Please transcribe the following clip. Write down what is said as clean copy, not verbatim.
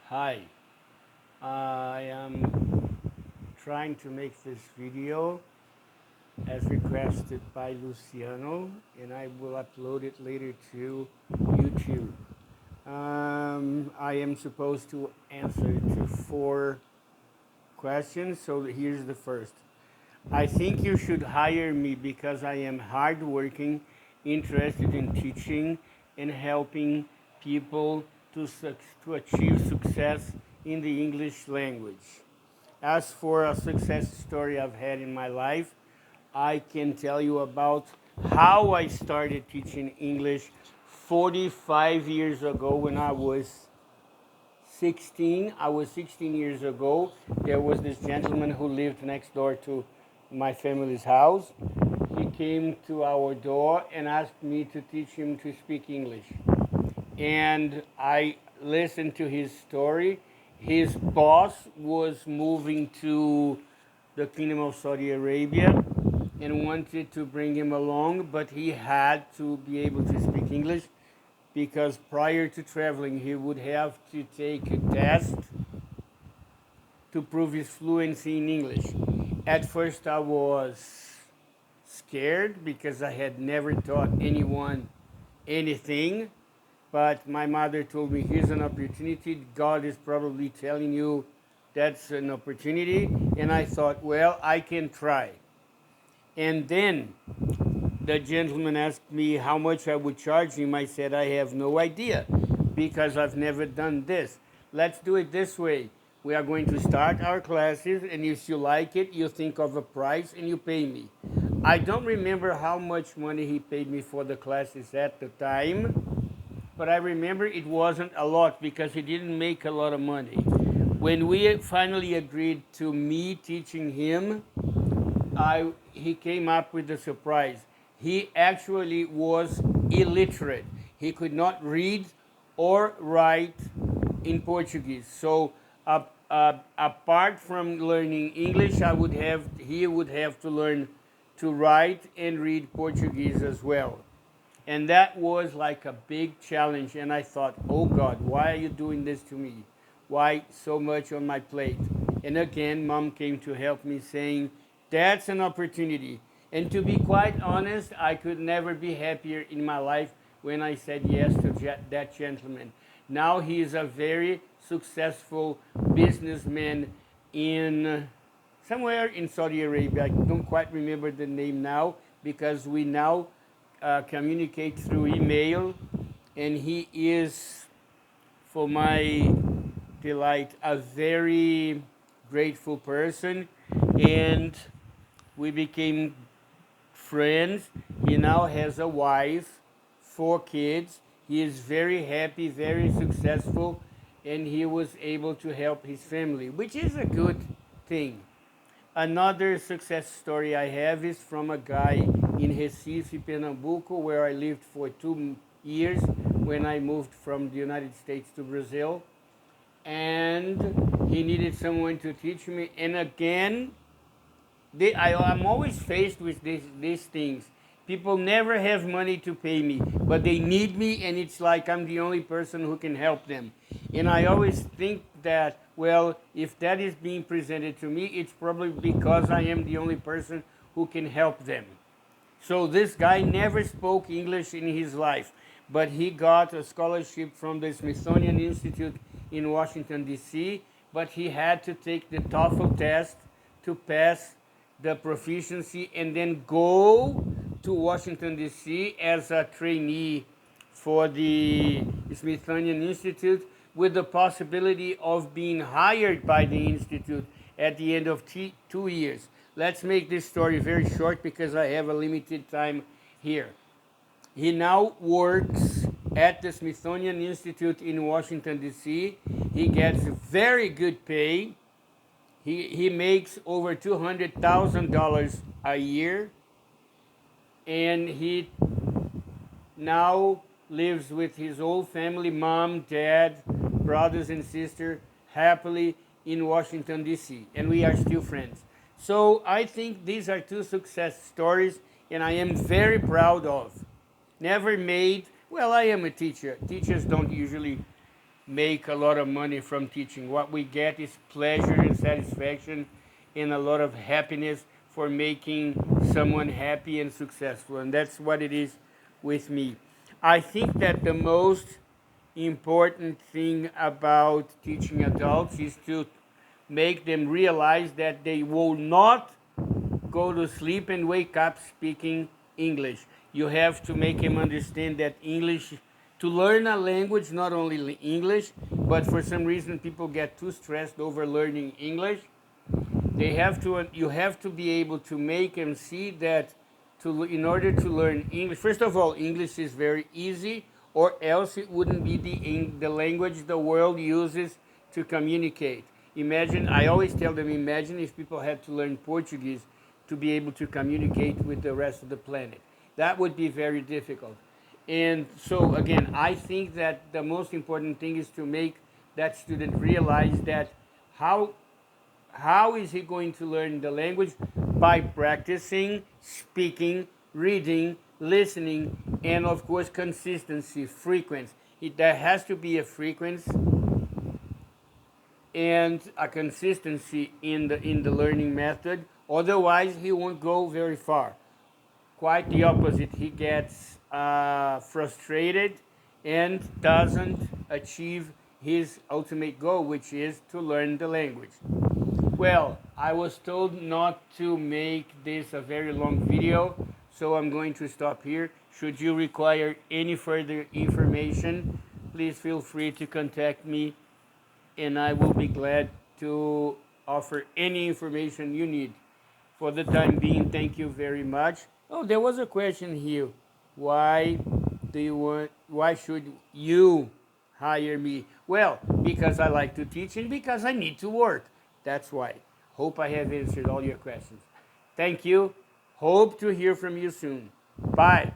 Hi, I am trying to make this video as requested by Luciano, and I will upload it later to YouTube. I am supposed to answer to 4 questions, so here's the first. I think you should hire me because I am hardworking, interested in teaching and helping people to achieve success in the English language. As for a success story I've had in my life, I can tell you about how I started teaching English 45 years ago when I was 16. I was 16 years ago. There was this gentleman who lived next door to my family's house. He came to our door and asked me to teach him to speak English. And I listened to his story. His boss was moving to the Kingdom of Saudi Arabia and wanted to bring him along, but he had to be able to speak English because prior to traveling, he would have to take a test to prove his fluency in English. At first, I was scared because I had never taught anyone anything. But my mother told me, here's an opportunity. God is probably telling you that's an opportunity. And I thought, well, I can try. And then the gentleman asked me how much I would charge him. I said, I have no idea because I've never done this. Let's do it this way. We are going to start our classes, and if you like it, you think of a price and you pay me. I don't remember how much money he paid me for the classes at the time. But I remember it wasn't a lot because he didn't make a lot of money. When we finally agreed to me teaching him, he came up with a surprise. He actually was illiterate. He could not read or write in Portuguese. So apart from learning English, he would have to learn to write and read Portuguese as well. And that was like a big challenge. And I thought, oh God, why are you doing this to me? Why so much on my plate? And again, Mom came to help me saying, that's an opportunity. And to be quite honest, I could never be happier in my life when I said yes to that gentleman. Now he is a very successful businessman in somewhere in Saudi Arabia. I don't quite remember the name now because we now communicate through email, and he is, for my delight, a very grateful person, and we became friends. He now has a wife, 4 kids. He is very happy, very successful, and he was able to help his family, which is a good thing. Another success story I have is from a guy in Recife, Pernambuco, where I lived for 2 years when I moved from the United States to Brazil. And he needed someone to teach me. And again, I'm always faced with these things. People never have money to pay me, but they need me, and it's like I'm the only person who can help them. And I always think that, well, if that is being presented to me, it's probably because I am the only person who can help them. So this guy never spoke English in his life, but he got a scholarship from the Smithsonian Institute in Washington, D.C., but he had to take the TOEFL test to pass the proficiency and then go to Washington, D.C. as a trainee for the Smithsonian Institute with the possibility of being hired by the Institute at the end of 2 years. Let's make this story very short because I have a limited time here. He now works at the Smithsonian Institute in Washington, D.C. He gets very good pay. He makes over $200,000 a year, and he now lives with his whole family, mom, dad, brothers and sister, happily in Washington, D.C., and we are still friends. So I think these are 2 success stories, and I am very proud of. Never made, well, I am a teacher. Teachers don't usually make a lot of money from teaching. What we get is pleasure and satisfaction and a lot of happiness for making someone happy and successful. And that's what it is with me. I think that the most important thing about teaching adults is to make them realize that they will not go to sleep and wake up speaking English. You have to make them understand that English, to learn a language, not only English, but for some reason people get too stressed over learning English. You have to be able to make them see that in order to learn English, first of all, English is very easy, or else it wouldn't be the language the world uses to communicate. Imagine, I always tell them, imagine if people had to learn Portuguese to be able to communicate with the rest of the planet. That would be very difficult. And so again, I think that the most important thing is to make that student realize that how is he going to learn the language? By practicing, speaking, reading, listening, and of course consistency, frequency. There has to be a frequency and a consistency in the learning method. Otherwise, he won't go very far. Quite the opposite. He gets frustrated and doesn't achieve his ultimate goal, which is to learn the language. Well, I was told not to make this a very long video, so I'm going to stop here. Should you require any further information, please feel free to contact me, and I will be glad to offer any information you need. For the time being, thank you very much. Oh, there was a question here. Why should you hire me? Well, because I like to teach and because I need to work. That's why. Hope I have answered all your questions. Thank you. Hope to hear from you soon. Bye.